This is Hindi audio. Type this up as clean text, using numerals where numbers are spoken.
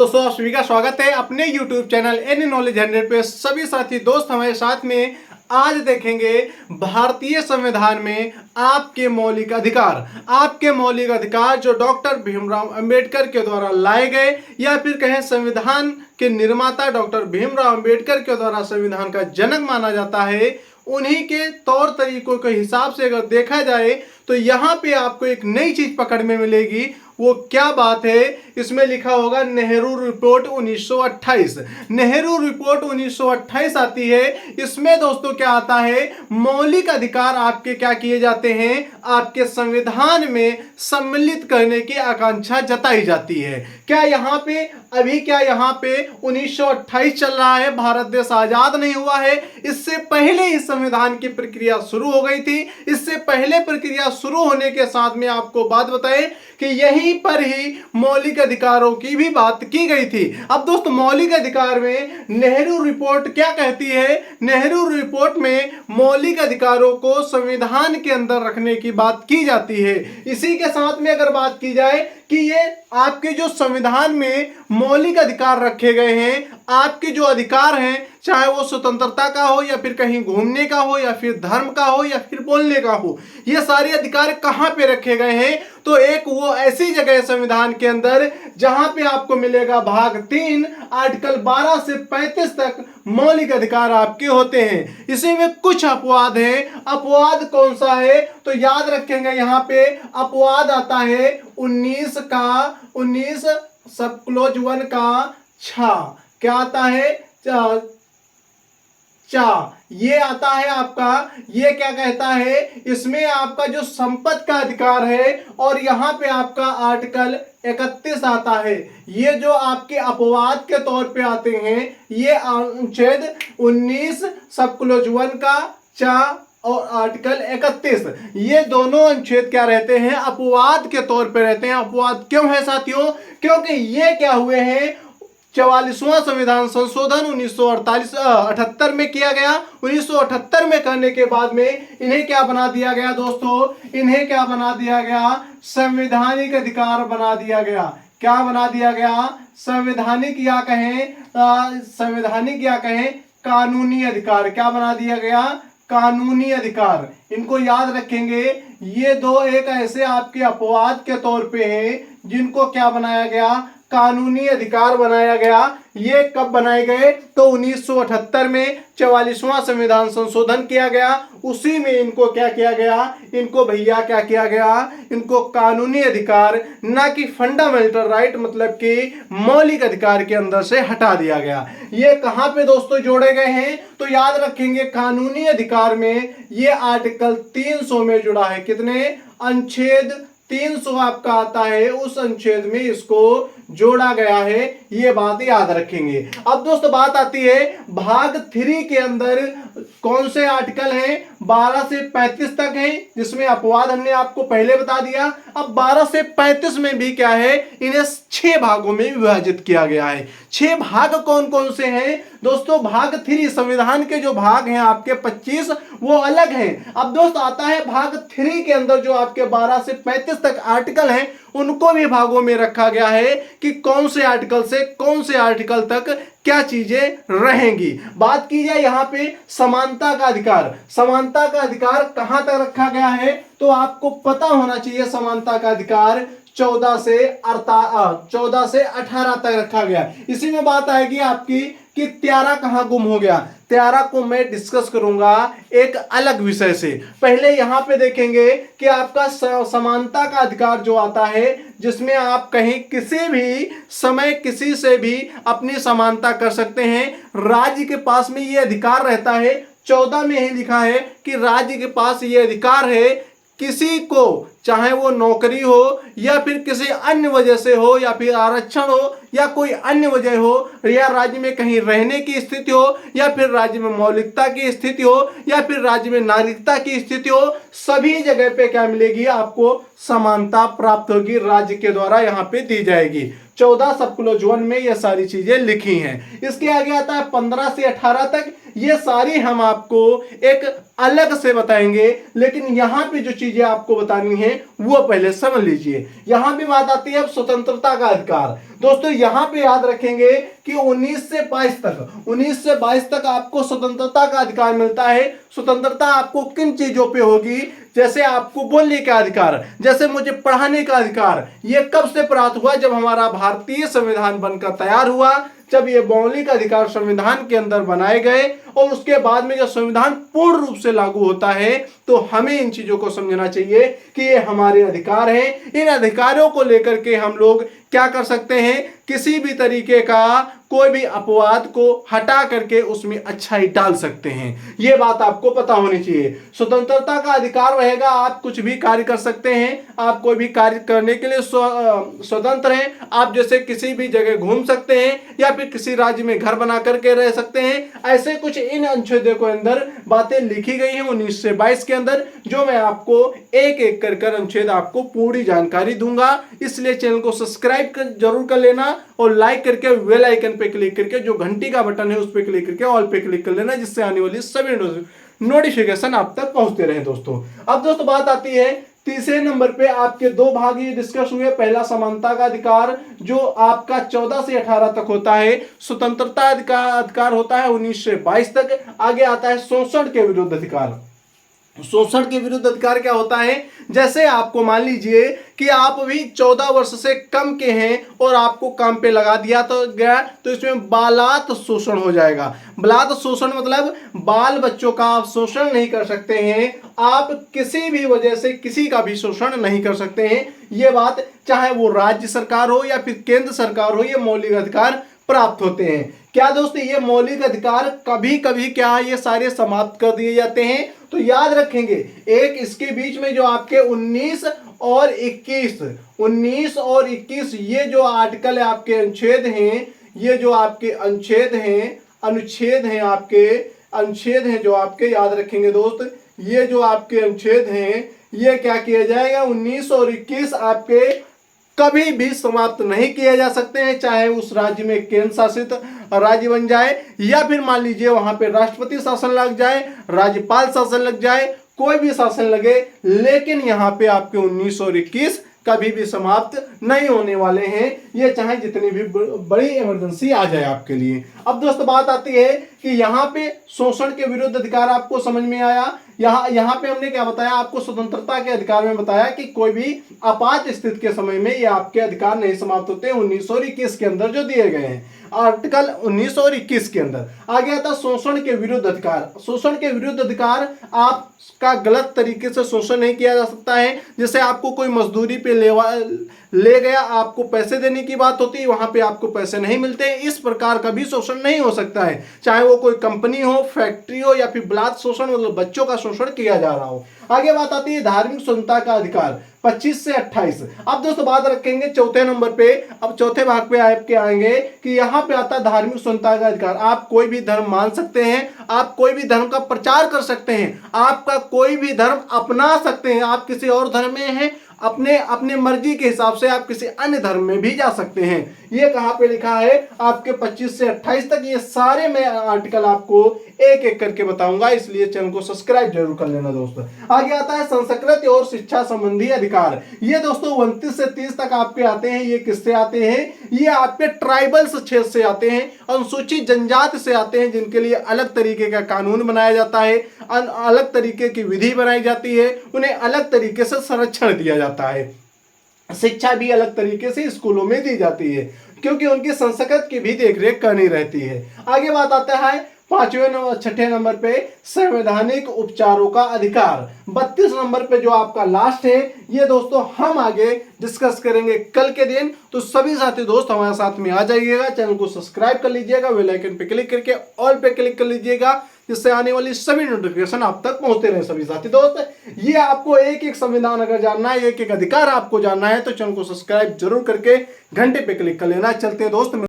दोस्तों आप सभी का स्वागत है अपने YouTube चैनल एनी नॉलेज 100 पे। सभी साथी दोस्त हमारे साथ में आज देखेंगे भारतीय संविधान में आपके मौलिक अधिकार जो डॉक्टर भीमराव अंबेडकर के द्वारा लाए गए या फिर कहें संविधान के निर्माता डॉक्टर भीमराव अंबेडकर के द्वारा संविधान का जनक माना जाता है। उन्हीं के तौर तरीकों के हिसाब से अगर देखा जाए तो यहाँ पे आपको एक नई चीज पकड़ में मिलेगी। वो क्या बात है, इसमें लिखा होगा नेहरू रिपोर्ट 1928। नेहरू रिपोर्ट 1928 आती है। इसमें दोस्तों क्या आता है, मौलिक अधिकार आपके क्या किए जाते हैं, आपके संविधान में सम्मिलित करने की आकांक्षा जताई जाती है। क्या यहाँ पे 1928 चल रहा है, भारत देश आजाद नहीं हुआ है। इससे पहले इस संविधान की प्रक्रिया शुरू हो गई थी। इससे पहले प्रक्रिया शुरू होने के साथ में आपको बात बताएं कि यहीं पर ही मौलिक अधिकारों की भी बात की गई थी। अब दोस्तों मौलिक अधिकार में नेहरू रिपोर्ट क्या कहती है, नेहरू रिपोर्ट में मौलिक अधिकारों को संविधान के अंदर रखने की बात की जाती है। इसी के साथ में अगर बात की जाए कि ये आपके जो संविधान में मौलिक अधिकार रखे गए हैं, आपके जो अधिकार हैं, चाहे वो स्वतंत्रता का हो या फिर कहीं घूमने का हो या फिर धर्म का हो या फिर बोलने का हो, ये सारे अधिकार कहाँ पे रखे गए हैं। तो एक वो ऐसी जगह है संविधान के अंदर जहां पे आपको मिलेगा भाग 3 आर्टिकल 12 से 35 तक मौलिक अधिकार आपके होते हैं। इसी में कुछ अपवाद हैं। अपवाद कौन सा है तो याद रखेंगे, यहाँ पे अपवाद आता है 19 सब क्लोज 1 का छा, क्या आता है चा, ये आता है आपका। ये क्या कहता है, इसमें आपका जो संपत्ति का अधिकार है और यहाँ पे आपका आर्टिकल 31 आता है। ये जो आपके अपवाद के तौर पे आते हैं, ये अनुच्छेद 19 सब क्लोज 1 का चा और आर्टिकल 31, ये दोनों अनुच्छेद क्या रहते हैं, अपवाद के तौर पे रहते हैं। अपवाद क्यों है साथियों, क्योंकि ये क्या हुए हैं, 44वां संविधान संशोधन 1978 में किया गया। 1978 में करने के बाद में इन्हें क्या बना दिया गया दोस्तों, इन्हें क्या बना दिया गया, संवैधानिक अधिकार बना दिया गया। क्या बना दिया गया, संवैधानिक या कहें कानूनी अधिकार। क्या बना दिया गया, कानूनी अधिकार। इनको याद रखेंगे, ये दो एक ऐसे आपके अपवाद के तौर पे हैं जिनको क्या बनाया गया, कानूनी अधिकार बनाया गया। ये कब बनाए गए तो 1978 में 44वां संविधान संशोधन किया गया। उसी में इनको क्या किया गया, इनको भैया क्या किया गया, इनको कानूनी अधिकार ना कि फंडामेंटल राइट मतलब कि मौलिक अधिकार के अंदर से हटा दिया गया। ये कहां पे दोस्तों जोड़े गए हैं तो याद रखेंगे, कानूनी अधिकार में ये आर्टिकल 300 में जुड़ा है। कितने, अनुच्छेद 300 आपका आता है, उस अनुच्छेद में इसको जोड़ा गया है। ये बात याद रखेंगे। अब दोस्तों बात आती है भाग 3 के अंदर कौन से आर्टिकल हैं, 12 से 35 तक हैं, जिसमें अपवाद हमने आपको पहले बता दिया। अब 12 से 35 में भी क्या है, इन्हें 6 भागों में विभाजित किया गया है। 6 भाग कौन कौन से हैं दोस्तों, भाग 3 संविधान के जो भाग हैं आपके 25 वो अलग हैं। अब दोस्त आता है भाग 3 के अंदर जो आपके 12 से 35 तक आर्टिकल हैं, उनको भी भागों में रखा गया है कि कौन से आर्टिकल से कौन से आर्टिकल तक क्या चीजें रहेंगी। बात की जाए यहाँ पे समानता का अधिकार, समानता का अधिकार कहां तक रखा गया है तो आपको पता होना चाहिए। समानता का अधिकार 14 से 18 तक रखा गया। इसी में बात आएगी आपकी कि 13 कहां गुम हो गया। 13 को मैं डिस्कस करूंगा एक अलग विषय से। पहले यहां पे देखेंगे कि आपका समानता का अधिकार जो आता है, जिसमें आप कहीं किसी भी समय किसी से भी अपनी समानता कर सकते हैं। राज्य के पास में ये अधिकार रहता है। 14 में ही लिखा है कि राज्य के पास ये अधिकार है, किसी को चाहे वो नौकरी हो या फिर किसी अन्य वजह से हो या फिर आरक्षण हो या कोई अन्य वजह हो, या राज्य में कहीं रहने की स्थिति हो या फिर राज्य में मौलिकता की स्थिति हो या फिर राज्य में नागरिकता की स्थिति हो, सभी जगह पे क्या मिलेगी, आपको समानता प्राप्त होगी, राज्य के द्वारा यहाँ पे दी जाएगी। 14 सब क्लोज 1 में ये सारी चीजें लिखी हैं। इसके आगे आता है 15 से 18 तक। ये सारी हम आपको एक अलग से बताएंगे, लेकिन यहाँ पे जो चीजें आपको बतानी है वो पहले समझ लीजिए। यहां भी बात आती है अब स्वतंत्रता का अधिकार। दोस्तों यहां पे याद रखेंगे कि 19 से 22 तक आपको स्वतंत्रता का अधिकार मिलता है। स्वतंत्रता आपको किन चीजों पे होगी, जैसे आपको बोलने का अधिकार, जैसे मुझे पढ़ाने का अधिकार, ये कब से प्राप्त हुआ, जब हमारा भारतीय संविधान बनकर तैयार हुआ, जब ये मौलिक अधिकार संविधान के अंदर बनाए गए, और उसके बाद में जब संविधान पूर्ण रूप से लागू होता है तो हमें इन चीजों को समझना चाहिए कि ये हमारे अधिकार हैं। इन अधिकारों को लेकर के हम लोग क्या कर सकते हैं, किसी भी तरीके का कोई भी अपवाद को हटा करके उसमें अच्छाई डाल सकते हैं। ये बात आपको पता होनी चाहिए। स्वतंत्रता का अधिकार रहेगा, आप कुछ भी कार्य कर सकते हैं, आप कोई भी कार्य करने के लिए स्वतंत्र हैं। आप जैसे किसी भी जगह घूम सकते हैं या फिर किसी राज्य में घर बना करके रह सकते हैं। ऐसे कुछ इन अनुच्छेदों के अंदर बातें लिखी गई हैं 19 से 22 के अंदर, जो मैं आपको एक एक कर अनुच्छेद आपको पूरी जानकारी दूंगा। इसलिए चैनल को सब्सक्राइब जरूर कर लेना और लाइक करके बेल आइकन पे क्लिक करके जो घंटी का बटन है उस पे क्लिक करके ऑल पे क्लिक कर लेना, जिससे आने वाली सभी नोटिफिकेशन आप तक पहुंचते रहे दोस्तों। अब दोस्तों बात आती है तीसरे नंबर पे, आपके दो भाग ये डिस्कस हुए। पहला समानता का अधिकार जो आपका 14 से 18 तक होता है, स्वतंत्रता अधिकार होता है 19 से 22 तक। आगे आता है शोषण के विरुद्ध अधिकार। शोषण के विरुद्ध अधिकार क्या होता है, जैसे आपको मान लीजिए कि आप अभी 14 वर्ष से कम के हैं और आपको काम पे लगा दिया तो गया, तो इसमें बालात शोषण हो जाएगा। बालात शोषण मतलब बाल बच्चों का आप शोषण नहीं कर सकते हैं, आप किसी भी वजह से किसी का भी शोषण नहीं कर सकते हैं। ये बात चाहे वो राज्य सरकार हो या फिर केंद्र सरकार हो, ये मौलिक अधिकार प्राप्त होते हैं। क्या दोस्तों ये मौलिक अधिकार कभी कभी क्या ये सारे समाप्त कर दिए जाते हैं, तो याद रखेंगे एक इसके बीच में जो आपके 19 और 21 ये जो आर्टिकल है आपके अनुच्छेद हैं, ये जो आपके अनुच्छेद हैं जो आपके याद रखेंगे दोस्त, ये जो आपके अनुच्छेद हैं ये क्या किया जाएगा, 19 और 21 आपके कभी भी समाप्त नहीं किए जा सकते हैं, चाहे उस राज्य में केंद्र शासित राज्य बन जाए या फिर मान लीजिए वहां पे राष्ट्रपति शासन लग जाए, राज्यपाल शासन लग जाए, कोई भी शासन लगे, लेकिन यहाँ पे आपके 19 और 21 कभी भी समाप्त नहीं होने वाले हैं, ये चाहे जितनी भी बड़ी इमरजेंसी आ जाए आपके लिए। अब दोस्तों बात आती है कि यहाँ पे शोषण के विरुद्ध अधिकार आपको समझ में आया। यहाँ पे हमने क्या बताया, आपको स्वतंत्रता के अधिकार में बताया कि कोई भी आपात स्थिति के समय में ये आपके अधिकार नहीं समाप्त होते 19 और 21 के अंदर जो दिए गए हैं, आर्टिकल 19 और 21 के अंदर। आगे आता शोषण के विरुद्ध अधिकार। शोषण के विरुद्ध अधिकार आपका गलत तरीके से शोषण नहीं किया जा सकता है। जैसे आपको कोई मजदूरी पे ले गया, आपको पैसे देने की बात होती है, वहां पे आपको पैसे नहीं मिलते, इस प्रकार का भी शोषण नहीं हो सकता है। चाहे वो कोई कंपनी हो, फैक्ट्री हो या फिर बलात् शोषण मतलब बच्चों का शोषण किया जा रहा हो। आगे बात आती है धार्मिक स्वतंत्रता का अधिकार 25 से 28। अब दोस्तों बात रखेंगे चौथे नंबर पे, अब चौथे भाग पे आपके आएंगे कि यहाँ पे आता है धार्मिक स्वतंत्रता का अधिकार। आप कोई भी धर्म मान सकते हैं, आप कोई भी धर्म का प्रचार कर सकते हैं, आपका कोई भी धर्म अपना सकते हैं। आप किसी और धर्म में हैं, अपने मर्जी के हिसाब से आप किसी अन्य धर्म में भी जा सकते हैं। ये कहाँ पे लिखा है आपके 25 से 28 तक, ये सारे मैं आर्टिकल आपको एक एक करके बताऊंगा, इसलिए चैनल को सब्सक्राइब जरूर कर लेना दोस्तों। आगे आता है संस्कृति और शिक्षा संबंधी अधिकार। ये दोस्तों 29 से 30 तक आपके आते हैं। ये किससे आते हैं, ये आपके ट्राइबल्स क्षेत्र से आते हैं, अनुसूचित जनजाति से आते हैं, जिनके लिए अलग तरीके का कानून बनाया जाता है, अलग तरीके की विधि बनाई जाती है, उन्हें अलग तरीके से संरक्षण दिया जाता है, शिक्षा भी अलग तरीके से स्कूलों में दी जाती है, क्योंकि उनकी संस्कृति की भी देखरेख करनी रहती है। आगे बात आता है छठे नंबर पे संवैधानिक उपचारों का अधिकार। 32 नंबर पे जो आपका लास्ट है, ये दोस्तों हम आगे डिस्कस करेंगे कल के दिन। तो सभी साथी दोस्त हमारे साथ में आ जाइएगा, चैनल को सब्सक्राइब कर लीजिएगा, बेल आइकन पे क्लिक करके ऑल पे क्लिक कर लीजिएगा, जिससे आने वाली सभी नोटिफिकेशन आप तक पहुंचते रहे। सभी साथी दोस्त, ये आपको एक एक संविधान अगर जानना है, एक एक अधिकार आपको जानना है, तो चैनल को सब्सक्राइब जरूर करके घंटे पे क्लिक कर लेना। चलते हैं दोस्त।